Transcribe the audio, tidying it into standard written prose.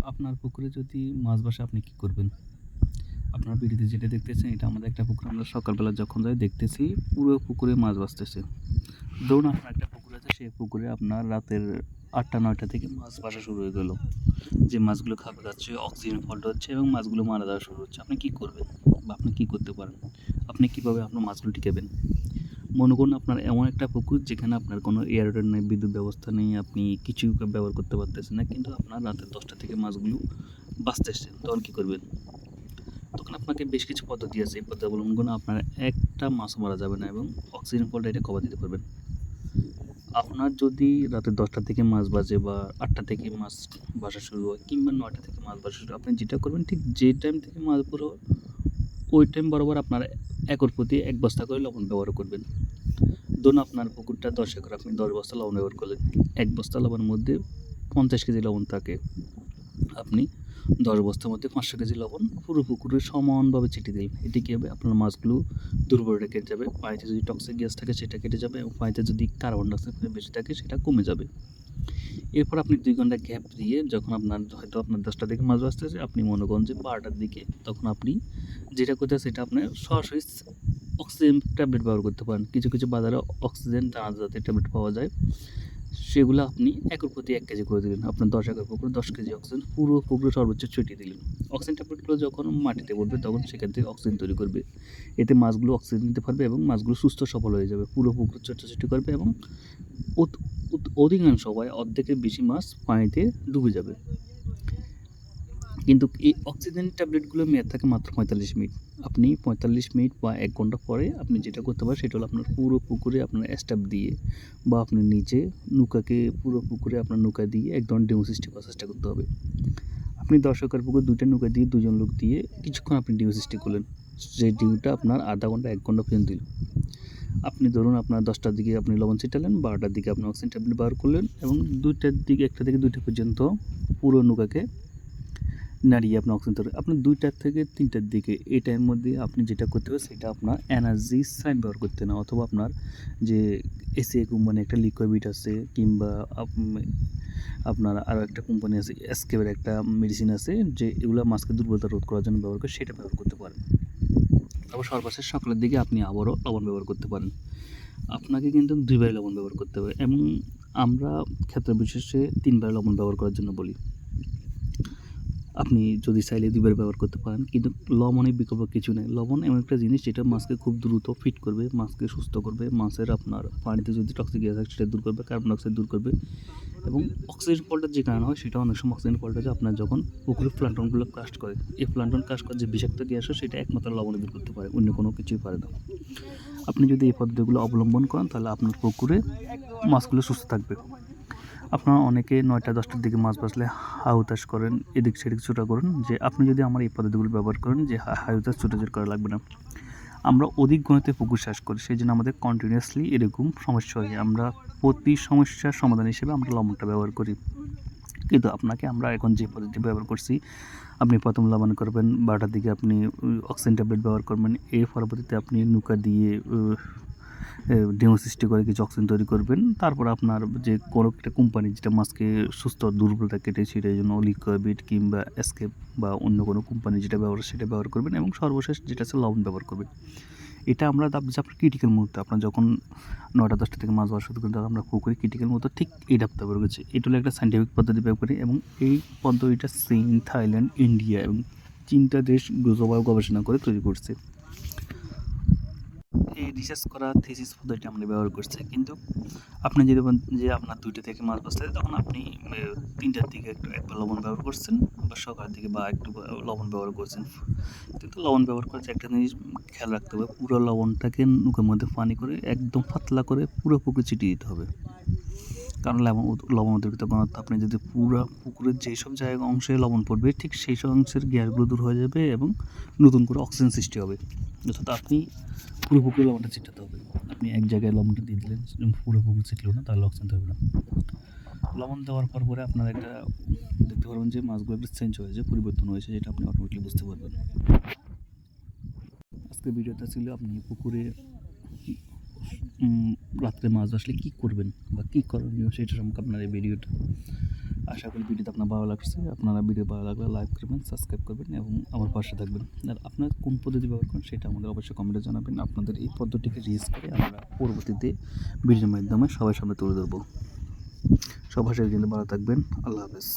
আপনার পুকুরে যদি মাছ বাসে আপনি কি করবেন? আপনার ভিডিওতে যেটা দেখতেছেন এটা আমাদের একটা পুকুর। আমরা সকালবেলা যখন যাই দেখতেছি পুরো পুকুরে মাছ বাসতেছে। ধরুন আপনার একটা পুকুর আছে, সেই পুকুরে আপনার রাতের ৮টা-৯টা থেকে মাছ বাসা শুরু হয়ে গেল। যে মাছগুলো খাবার খাচ্ছে, অক্সিজেন ফল্ট হচ্ছে এবং মাছগুলো মারা যাওয়া শুরু হচ্ছে। আপনি কি করবেন? বা আপনি কি করতে পারেন? আপনি কিভাবে আপনার মাছগুলো টিকাবেন? মনে করুন আপনার এমন একটা পুকুর যেখানে আপনার কোনো এয়ারটেল নেই, বিদ্যুৎ ব্যবস্থা নেই, আপনি কিছুই ব্যবহার করতে পারতেছেন না, কিন্তু আপনার রাতের 10টা থেকে মাছগুলো বাঁচতেছে। তখন কী করবেন? তখন আপনাকে বেশ কিছু পদ্ধতি আছে। এই পদ্ধতি অবলম্বন করে আপনার একটা মাছও মারা যাবে না এবং অক্সিজেন ফল্টটা এটা কভার দিতে পারবেন। আপনার যদি রাতে 10টা থেকে মাছ বাজে বা 8টা থেকে মাছ বাসা শুরু হয় কিংবা 9টা থেকে মাছ বাসা শুরু হয়, আপনি যেটা করবেন ঠিক যে টাইম থেকে মাছ পুরো ওই টাইম বরাবর আপনার একর প্রতি ১ বস্তা করে লবণ ব্যবহার করবেন। ধরুন আপনার পুকুরটা 10 একর, আপনি 10 বস্তা লবণ ব্যবহার করলেন। ১ বস্তা লবণের মধ্যে 50 কেজি লবণ থাকে। আপনি 10 বস্তার মধ্যে 500 কেজি লবণ পুরো পুকুরে সমানভাবে ছিটিয়ে দিন। এতে কী হবে? আপনার মাছগুলো দুর্বলতা কেটে যাবে। পানিতে যদি টক্সিক গ্যাস থাকে সেটা কেটে যাবে এবং পানিতে যদি কার্বন ডাইঅক্সাইড বেশি থাকে সেটা কমে যাবে। এরপর আপনি ২ ঘন্টা গ্যাপ দিয়ে যখন আপনার 10টার দিকে মাছ বাজতেছে, আপনি মনে করেন যে 12টার দিকে, তখন আপনি যেটা করতেছেন সেটা আপনার সরাসরি অক্সিজেন ট্যাবলেট ব্যবহার করতে পারেন। কিছু, কিছু বাজারে অক্সিজেন দানা জাতীয় ট্যাবলেট পাওয়া যায়। সেগুলো আপনি একর প্রতি ১ কেজি করে দিলেন। আপনার ১০ একর পুকুরে 10 কেজি অক্সিজেন পুরো পুকুরে সর্বোচ্চ ছড়িয়ে দিলেন। অক্সিজেন ট্যাবলেটগুলো যখন মাটিতে পড়বে তখন সেখান থেকে অক্সিজেন তৈরি করবে। এতে মাছগুলো অক্সিজেন নিতে পারবে এবং মাছগুলো সুস্থ সবল হয়ে যাবে। পুরো পুকুর ছোটাছুটি করবে এবং অত অধিকাংশ সময় অর্ধেকের বেশি মাছ পানিতে ডুবে যাবে। কিন্তু এই অক্সিজেন ট্যাবলেটগুলোর মেয়াদ থাকে মাত্র ৪৫ মিনিট। আপনি ৪৫ মিনিট বা ১ ঘন্টা পরে আপনি যেটা করতে পারেন সেটা হলো আপনার পুরো পুকুরে আপনার স্টাপ দিয়ে বা আপনি নিজে নৌকাকে পুরো পুকুরে আপনার নৌকা দিয়ে এক ধরনের ঢেউ সৃষ্টি করার চেষ্টা করতে হবে। আপনি ১০ একর পুকুর ২টা নৌকা দিয়ে ২ জন লোক দিয়ে কিছুক্ষণ আপনি ঢেউ সৃষ্টি করলেন। যে ঢেউটা আপনার আধা ঘন্টা ১ ঘন্টা পর্যন্ত দিল। আপনি ধরুন আপনার ১০টার দিকে আপনি লবণ ছিটালেন, ১২টার দিকে আপনি অক্সিজেন ট্যাবলেট ব্যবহার করলেন এবং ২টার দিকে ১টা থেকে ২টা পর্যন্ত পুরো নৌকাকে নাড়িয়ে আপনি অক্সিজেন তৈরি। আপনার ২টার থেকে ৩টার দিকে এই টাইমের মধ্যে আপনি যেটা করতে হবে সেটা আপনার এনার্জি সাইন ব্যবহার করতে না, অথবা আপনার যে এসিআই কোম্পানি একটা লিকুইড আছে কিংবা আপনার আরও একটা কোম্পানি আছে এসকেপের একটা মেডিসিন আছে যে এগুলো মাছকে দুর্বলতা রোধ করার জন্য ব্যবহার করে, সেটা ব্যবহার করতে পারেন। তারপর সর্বশেষ সকালের দিকে আপনি আবারও লবণ ব্যবহার করতে পারেন। আপনাকে কিন্তু ২ বার লবণ ব্যবহার করতে হবে এবং আমরা ক্ষেত্র বিশেষে ৩ বার লবণ ব্যবহার করার জন্য বলি। আপনি যদি চাইলে ২ বার ব্যবহার করতে পারেন, কিন্তু লবণের বিকল্প কিছু নেই। লবণ এমন একটা জিনিস যেটা মাছকে খুব দ্রুত ফিট করবে, মাছকে সুস্থ করবে, মাছের আপনার পানিতে যদি টক্সিক গ্যাস থাকে সেটা দূর করবে, কার্বন ডাইঅক্সাইড দূর করবে এবং অক্সিজেন ফল্টের যে কারণ হয় সেটা অনেক সময় অক্সিজেন ফল্ট হচ্ছে আপনার যখন পুকুরে প্লান্টনগুলো ক্রাশ করে। এই প্লান্টন ক্রাশ করার যে বিষাক্ত গ্যাস হয় সেটা একমাত্র লবণে দূর করতে পারে, অন্য কোনো কিছুই পারে না। আপনি যদি এই পদ্ধতিগুলো অবলম্বন করেন তাহলে আপনার পুকুরে মাছগুলো সুস্থ থাকবে। আপনারা অনেকে ৯টা-১০টার দিকে মাছ বাছলে হাহুতাশ করেন, এদিক সেদিক ছোটা করেন, যে আপনি যদি আমার এই পদ্ধতিগুলো ব্যবহার করেন যে হাহুতাশ ছোটাছুটি করা লাগবে না। আমরা অধিক গণিতে পুকুর চাষ করি, সেই জন্য আমাদের কন্টিনিউয়াসলি এরকম সমস্যা হয়। আমরা প্রতি সমস্যার সমাধান হিসেবে আমরা লবণটা ব্যবহার করি। কিন্তু আপনাকে আমরা এখন যে পদ্ধতি ব্যবহার করছি, আপনি প্রথম লবণ করবেন, ১২টার দিকে আপনি অক্সিজেন ট্যাবলেট ব্যবহার করবেন, এর পরবর্তীতে আপনি নৌকা দিয়ে ঢেউ সৃষ্টি করে কিছু অক্সিজেন তৈরি করবেন। তারপর আপনার যে কোনো একটা কোম্পানি যেটা মাছকে সুস্থ দুর্বলতা কেটে সেটার জন্য লিকুইড কিংবা এসকেপ বা অন্য কোনো কোম্পানি যেটা ব্যবহার সেটা ব্যবহার করবেন এবং সর্বশেষ যেটা আছে লবণ ব্যবহার করবেন। এটা আমরা যে আপনার ক্রিটিক্যাল মুহূর্তে আপনার যখন ৯টা-১০টা থেকে মাছ ধরা শুরু করেন তখন আমরা পুকুরে ক্রিটিক্যাল মুহূর্তে ঠিক এই ডাবটা ব্যবহার করছি। এটা হলো একটা সায়েন্টিফিক পদ্ধতি ব্যবহার করি এবং এই পদ্ধতিটা চীন, থাইল্যান্ড, ইন্ডিয়া এবং ৩টা দেশ গবেষণা করে তৈরি করছে। এই রিসার্চ করা থিসিস পদ্ধতিটা আমরা ব্যবহার করছি। কিন্তু আপনি যদি বলেন যে আপনার ২টা থেকে মাছ বাছতে তখন আপনি ৩টার দিকে একবার লবণ ব্যবহার করছেন, আবার সকালের দিকে বা একটু লবণ ব্যবহার করছেন। কিন্তু লবণ ব্যবহার করার একটা জিনিস খেয়াল রাখতে হবে, পুরো লবণটাকে নৌকার মধ্যে পানি করে একদম পাতলা করে পুরো পুকুরে ছিটিয়ে দিতে হবে। কারণ লবণ অতিরিক্ত ঘনত্ব, আপনি যদি পুরো পুকুরের যেসব জায়গা অংশে লবণ পড়বে ঠিক সেই সব অংশের গ্যাসগুলো দূর হয়ে যাবে এবং নতুন করে অক্সিজেন সৃষ্টি হবে। অর্থাৎ আপনি পুরো পুকুরে লবণটা ছিটাতে হবে। আপনি এক জায়গায় লবণটা দিয়ে দিলেন, পুরো পুকুর ছিটলো না, তাহলে অক্সিজেন হবে না। লবণ দেওয়ার পরে আপনার একটা দেখতে পারবেন যে মাছগুলো একটা চেঞ্জ হয়েছে, পরিবর্তন হয়েছে, যেটা আপনি অটোমেটিকলি বুঝতে পারবেন। আজকের ভিডিওটা ছিল আপনি পুকুরে রাত্রে মাছ আসলে কী করবেন বা কী করণীয় সেটা সম্পর্কে আপনার এই ভিডিওটা। আশা করি ভিডিওটা আপনার ভালো লাগছে। আপনারা ভিডিও ভালো লাগলে লাইক করবেন, সাবস্ক্রাইব করবেন এবং আমার পাশে থাকবেন। আর আপনারা কোন পদ্ধতি ব্যবহার করেন সেটা আমাদের অবশ্যই কমেন্টে জানাবেন। আপনাদের এই পদ্ধতিকে রিলিজ করে আমরা পরবর্তীতে ভিডিওর মাধ্যমে সবার সামনে তুলে ধরবো। সবার সাথে কিন্তু ভালো থাকবেন। আল্লাহ হাফেজ।